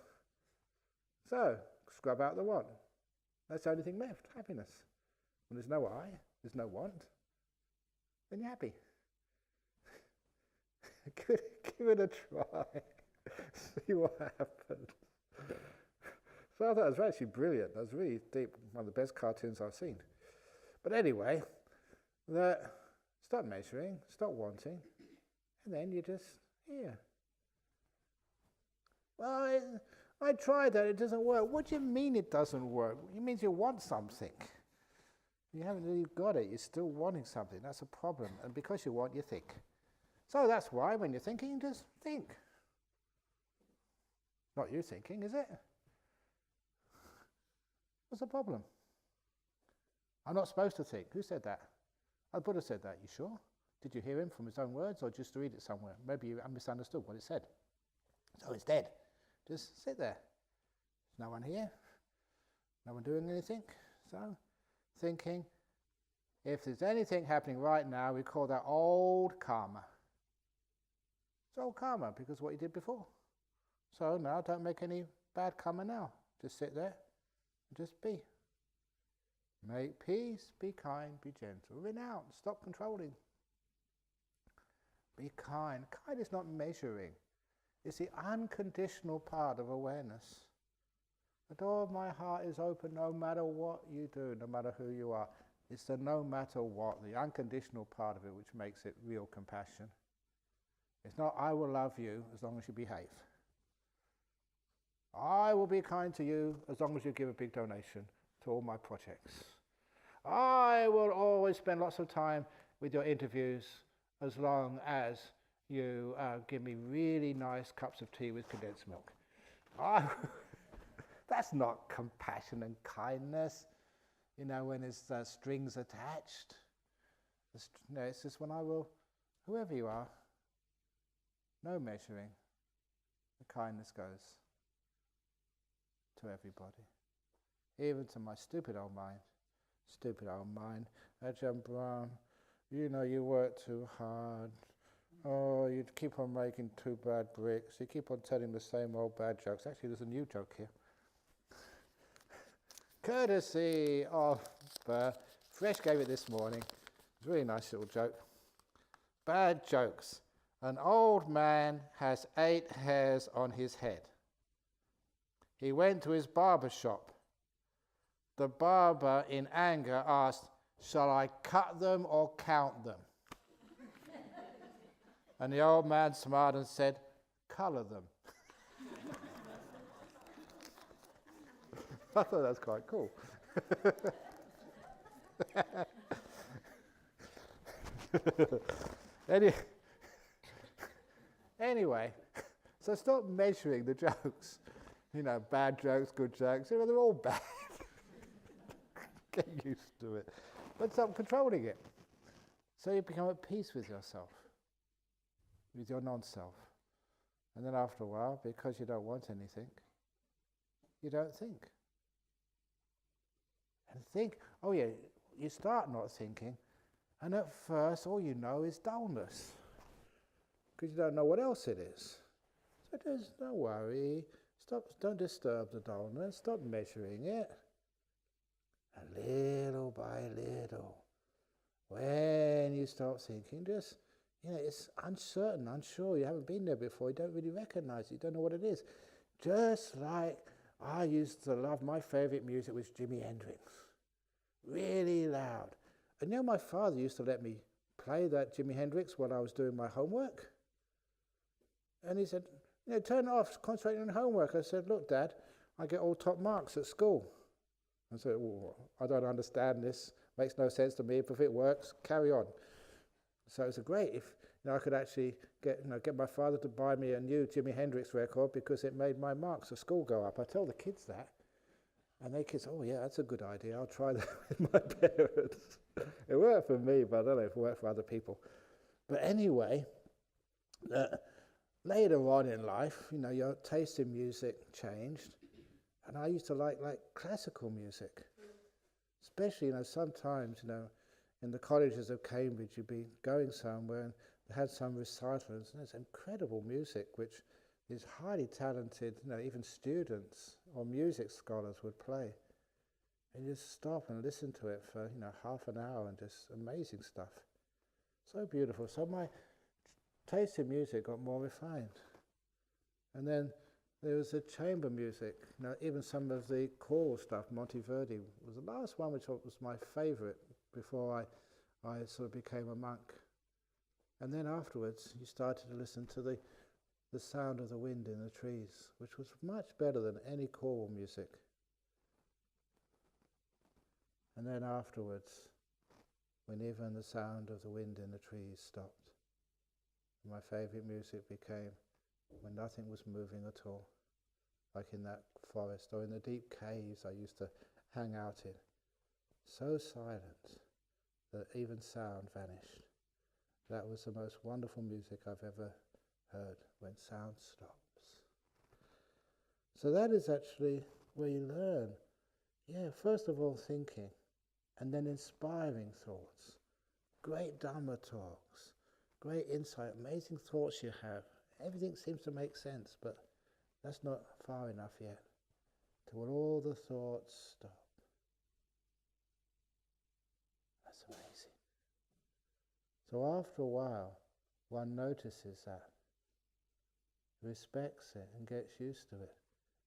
So, scrub out the want. That's the only thing left, happiness. When there's no I, there's no want, then you're happy. Give it a try. See what happens. So I thought it was actually brilliant. That was really deep, one of the best cartoons I've seen. But anyway, stop measuring, stop wanting, and then you just, here. Well, I tried that, it doesn't work. What do you mean it doesn't work? It means you want something. You haven't really got it, you're still wanting something. That's a problem. And because you want, you think. So that's why when you're thinking, just think. Not you thinking, is it? What's the problem? I'm not supposed to think. Who said that? Oh, Buddha said that. You sure? Did you hear him from his own words or just read it somewhere? Maybe you misunderstood what it said. So it's dead. Just sit there. There's no one here. No one doing anything. So, thinking. If there's anything happening right now, we call that old karma. It's old karma because of what you did before. So now don't make any bad karma now. Just sit there and just be. Make peace, be kind, be gentle. Renounce, stop controlling. Be kind. Kind is not measuring. It's the unconditional part of awareness. The door of my heart is open no matter what you do, no matter who you are. It's the no matter what, the unconditional part of it, which makes it real compassion. It's not, I will love you as long as you behave. I will be kind to you as long as you give a big donation to all my projects. I will always spend lots of time with your interviews as long as you give me really nice cups of tea with condensed milk. That's not compassion and kindness, when there's strings attached. It's just when I will, whoever you are, no measuring, the kindness goes to everybody, even to my stupid old mind. Stupid old mind. Ajahn Brahm, you work too hard. Oh, you keep on making too bad bricks. You keep on telling the same old bad jokes. Actually, there's a new joke here. Courtesy of Fresh gave it this morning. It's a really nice little joke. Bad jokes. An old man has 8 hairs on his head. He went to his barber shop. The barber, in anger, asked, "Shall I cut them or count them?" And the old man smiled and said, "Colour them." I thought that was quite cool. Anyway, so stop measuring the jokes. Bad jokes, good jokes, they're all bad. Get used to it. But stop controlling it. So you become at peace with yourself, with your non-self. And then after a while, because you don't want anything, you don't think. And think, you start not thinking, and at first all you know is dullness, because you don't know what else it is. So just don't worry, Don't disturb the dullness, stop measuring it. And little by little, when you start thinking, just, it's uncertain, unsure, you haven't been there before, you don't really recognize it, you don't know what it is. Just like I used to love, my favourite music was Jimi Hendrix. Really loud. And my father used to let me play that Jimi Hendrix while I was doing my homework. And he said, turn it off, concentrate on homework. I said, look, Dad, I get all top marks at school. I said, I don't understand this. Makes no sense to me. If it works, carry on. So it was great if I could actually get my father to buy me a new Jimi Hendrix record because it made my marks at school go up. I tell the kids that, and they kids, oh yeah, that's a good idea. I'll try that with my parents. It worked for me, but I don't know if it worked for other people. But anyway, later on in life, your taste in music changed. And I used to like classical music, especially, sometimes, in the colleges of Cambridge, you'd be going somewhere and they had some recitals, and there's incredible music, which is highly talented, even students or music scholars would play. And you just stop and listen to it for, half an hour, and just amazing stuff. So beautiful. So my taste in music got more refined. And then there was the chamber music, even some of the choral stuff. Monteverdi was the last one, which was my favourite before I sort of became a monk. And then afterwards, you started to listen to the sound of the wind in the trees, which was much better than any choral music. And then afterwards, when even the sound of the wind in the trees stopped, my favourite music became when nothing was moving at all, like in that forest or in the deep caves I used to hang out in. So silent that even sound vanished. That was the most wonderful music I've ever heard, when sound stops. So that is actually where you learn, first of all thinking, and then inspiring thoughts, great Dhamma talks, great insight, amazing thoughts you have. Everything seems to make sense, but that's not far enough yet, till all the thoughts stop. That's amazing. So after a while, one notices that, respects it, and gets used to it.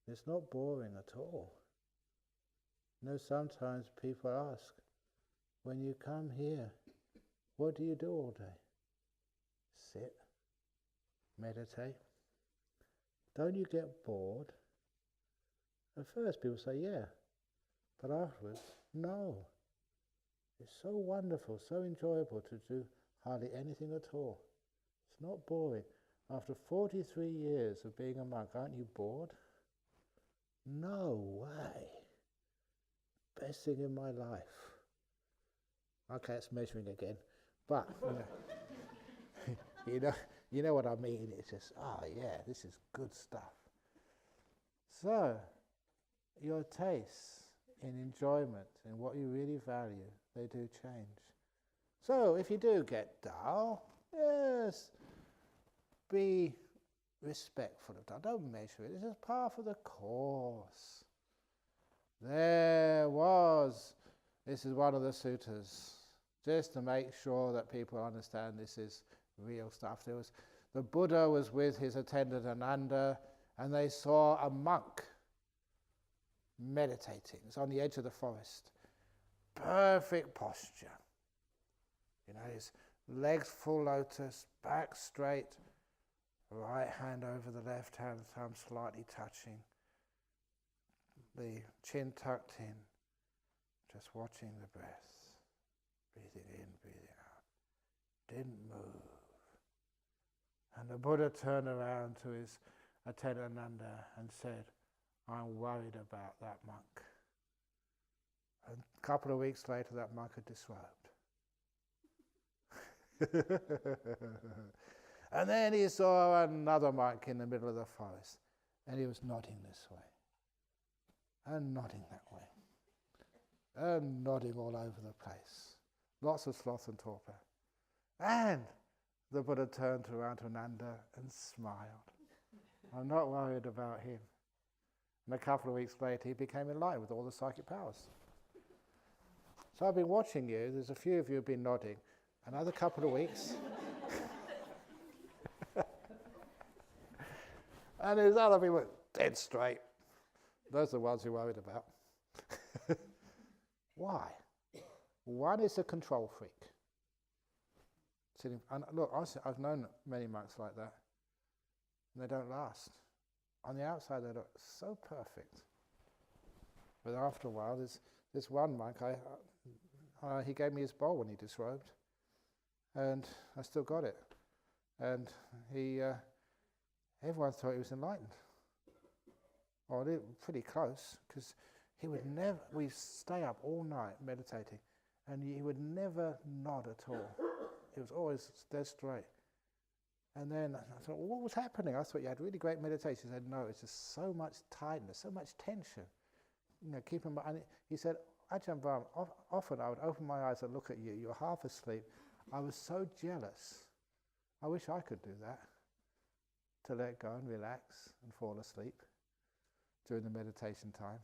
It's not boring at all. Sometimes people ask, when you come here, what do you do all day? Sit, meditate. Don't you get bored? At first people say, yeah, but afterwards, no. It's so wonderful, so enjoyable to do hardly anything at all. It's not boring. After 43 years of being a monk, aren't you bored? No way. Best thing in my life. Okay, it's measuring again. But, you know what I mean. It's just, this is good stuff. So, your tastes in enjoyment and what you really value, they do change. So, if you do get dull, yes, be respectful of dull. Don't measure it. This is part of the course. This is one of the suttas, just to make sure that people understand this is real stuff. The Buddha was with his attendant Ananda, and they saw a monk meditating. It's on the edge of the forest. Perfect posture. His legs full lotus, back straight, right hand over the left hand, thumb slightly touching, the chin tucked in, just watching the breath, breathing in, breathing out. Didn't move. And the Buddha turned around to his attendant Ananda and said, I'm worried about that monk. And a couple of weeks later, that monk had disrobed. And then he saw another monk in the middle of the forest, and he was nodding this way, and nodding that way, and nodding all over the place. Lots of sloth and torpor. And the Buddha turned around to Ananda and smiled. I'm not worried about him. And a couple of weeks later, he became enlightened with all the psychic powers. So I've been watching you. There's a few of you who have been nodding. Another couple of weeks. And there's other people dead straight. Those are the ones you're worried about. Why? One is a control freak. And look, I've known many monks like that. And they don't last. On the outside, they look so perfect. But after a while, there's one monk, he gave me his bowl when he disrobed. And I still got it. And everyone thought he was enlightened. Or pretty close, because he would never, we stay up all night meditating, and he would never nod at all. He was always dead straight. And then I thought, well, what was happening? I thought you had really great meditation. He said, no, it's just so much tightness, so much tension. Keep him. And he said, Ajahn Brahm, often I would open my eyes and look at you. You're half asleep. I was so jealous. I wish I could do that, to let go and relax and fall asleep during the meditation time.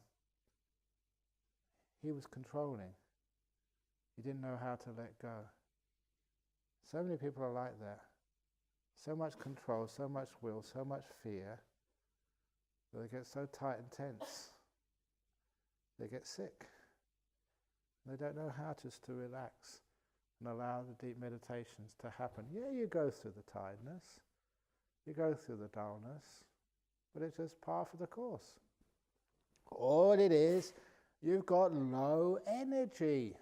He was controlling. He didn't know how to let go. So many people are like that. So much control, so much will, so much fear, that they get so tight and tense. They get sick. They don't know how just to relax and allow the deep meditations to happen. Yeah, you go through the tiredness, you go through the dullness, but it's just par for the course. All it is, you've got low energy.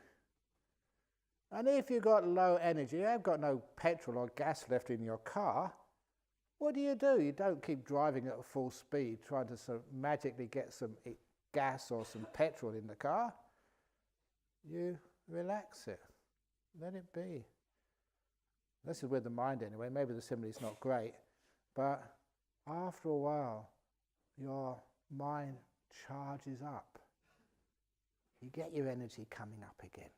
And if you've got low energy, you have got no petrol or gas left in your car, what do? You don't keep driving at full speed trying to sort of magically get some gas or some petrol in the car. You relax it. Let it be. This is with the mind anyway. Maybe the simile's not great, but after a while, your mind charges up. You get your energy coming up again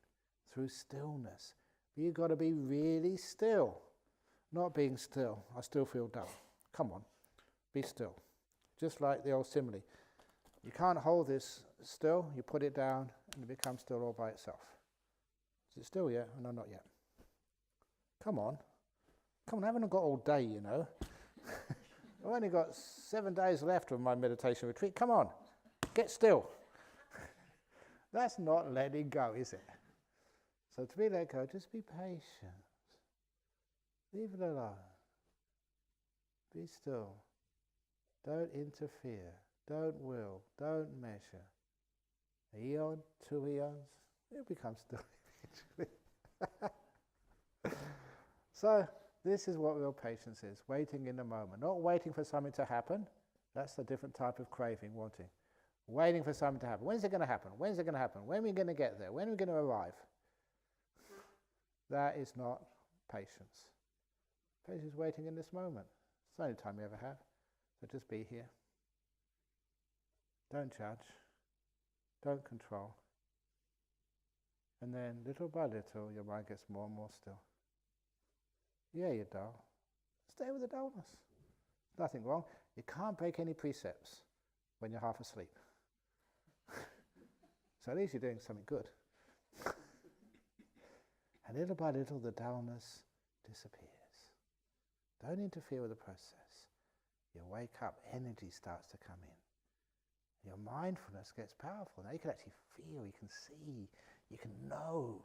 through stillness. But you've got to be really still. Not being still. I still feel dull. Come on, be still. Just like the old simile. You can't hold this still, you put it down and it becomes still all by itself. Is it still yet? No, not yet. Come on, I haven't got all day, you know. I've only got 7 days left of my meditation retreat. Come on, get still. That's not letting go, is it? So to be let go, just be patient. Leave it alone. Be still. Don't interfere. Don't will. Don't measure. An eon, 2 eons, it becomes still eventually. So this is what real patience is, waiting in the moment. Not waiting for something to happen. That's a different type of craving, wanting. Waiting for something to happen. When's it going to happen? When's it going to happen? When are we going to get there? When are we going to arrive? That is not patience. Patience is waiting in this moment. It's the only time you ever have. So just be here. Don't judge. Don't control. And then little by little your mind gets more and more still. Yeah, you're dull. Stay with the dullness. Nothing wrong. You can't break any precepts when you're half asleep. So at least you're doing something good. And little by little the dullness disappears. Don't interfere with the process. You wake up, energy starts to come in. Your mindfulness gets powerful. Now you can actually feel, you can see, you can know.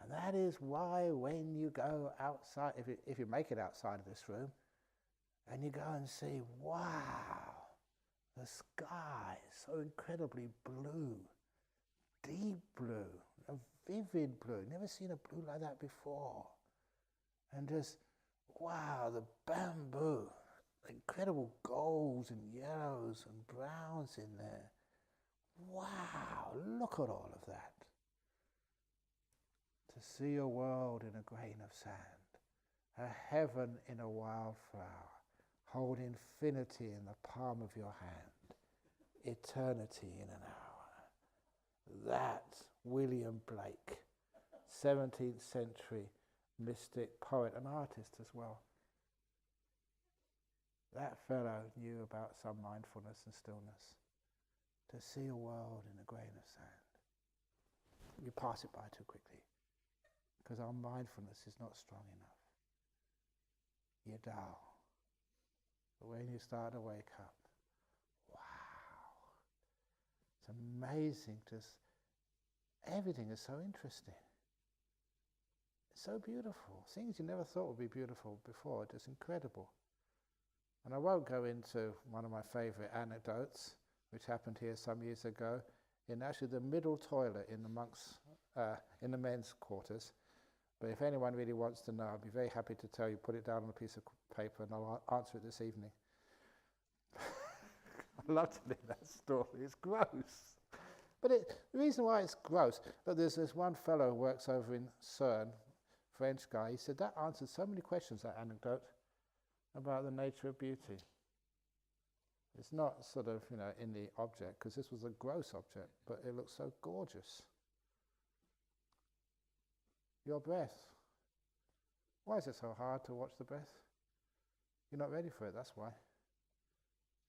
And that is why when you go outside, if you make it outside of this room, and you go and see, wow, the sky is so incredibly blue, deep blue, a vivid blue. Never seen a blue like that before. And just, wow, the bamboo, incredible golds and yellows and browns in there. Wow, look at all of that. To see a world in a grain of sand, a heaven in a wildflower, hold infinity in the palm of your hand, eternity in an hour. That's William Blake, 17th century mystic, poet and artist as well. That fellow knew about some mindfulness and stillness. to see a world in a grain of sand. You pass it by too quickly because our mindfulness is not strong enough. You're dull. But when you start to wake up, wow, it's amazing. Everything is so interesting. It's so beautiful. Things you never thought would be beautiful before, just incredible. And I won't go into one of my favourite anecdotes, which happened here some years ago, in actually the middle toilet in the monks, in the men's quarters. But if anyone really wants to know, I'd be very happy to tell you. Put it down on a piece of paper and I'll answer it this evening. I love telling that story. It's gross. But the reason why it's gross, but there's this one fellow who works over in CERN, French guy, he said that answered so many questions, that anecdote, about the nature of beauty. It's not sort of, in the object, because this was a gross object, but it looks so gorgeous. Your breath. Why is it so hard to watch the breath? You're not ready for it, that's why.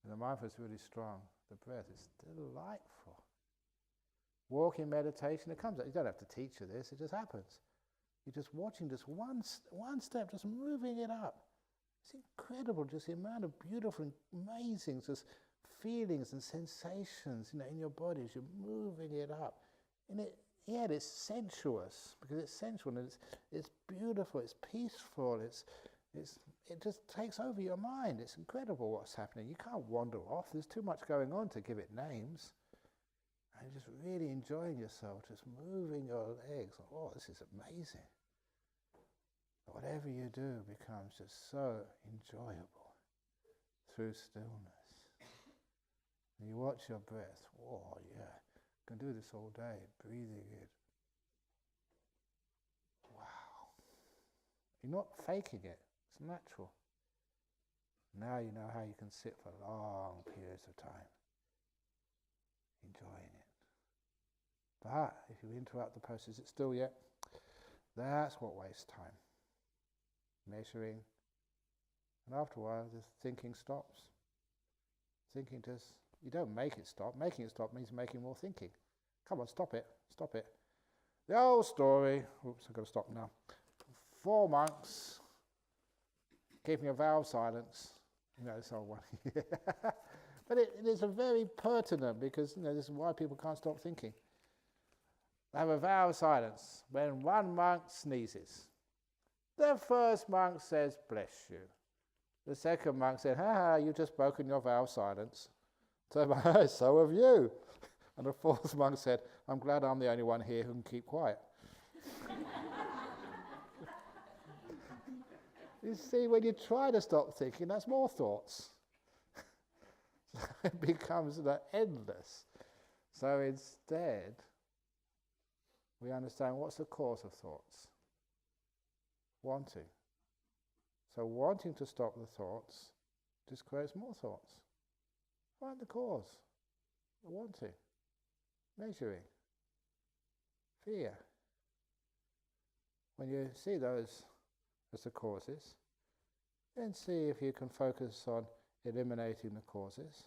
And the mindfulness is really strong. The breath is delightful. Walking meditation, it comes out. You don't have to teach you this, it just happens. You're just watching this one step, just moving it up. It's incredible, just the amount of beautiful, amazing just feelings and sensations, in your body as you're moving it up. And it's sensuous, because it's sensual and it's beautiful, it's peaceful, it just takes over your mind. It's incredible what's happening. You can't wander off. There's too much going on to give it names. And you're just really enjoying yourself, just moving your legs. Oh, this is amazing. Whatever you do becomes just so enjoyable through stillness. And you watch your breath. Oh, yeah. You can do this all day, breathing in. Wow. You're not faking it. It's natural. Now you know how you can sit for long periods of time, enjoying it. But if you interrupt the process, is it still yet? That's what wastes time. Measuring. And after a while, the thinking stops. Thinking you don't make it stop. Making it stop means making more thinking. Come on, stop it. Stop it. The old story. Oops, I've got to stop now. 4 monks keeping a vow of silence. This old one. But it is a very pertinent, because this is why people can't stop thinking. They have a vow of silence. When one monk sneezes, the first monk says, "Bless you." The second monk said, "Ha, you've just broken your vow of silence." So have you. And the fourth monk said, "I'm glad I'm the only one here who can keep quiet." You see, when you try to stop thinking, that's more thoughts. It becomes endless. So instead, we understand what's the cause of thoughts. Wanting. So wanting to stop the thoughts just creates more thoughts. Find the cause. The wanting. Measuring. Fear. When you see those as the causes, then see if you can focus on eliminating the causes,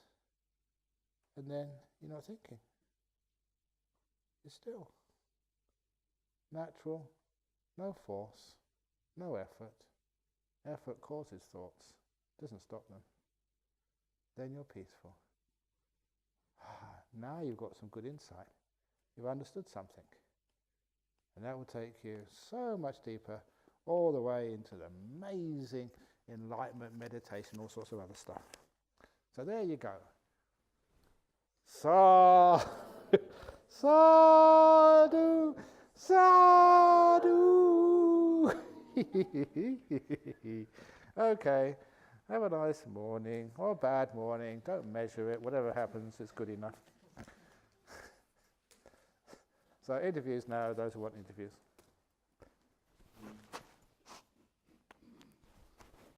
and then you're not thinking. You're still. Natural, no force, no effort. Effort causes thoughts, doesn't stop them. Then you're peaceful. Now you've got some good insight. You've understood something. And that will take you so much deeper, all the way into the amazing enlightenment, meditation, all sorts of other stuff. So there you go. Sadhu, sadhu. Okay, have a nice morning, or a bad morning. Don't measure it. Whatever happens, it's good enough. So interviews now, those who want interviews.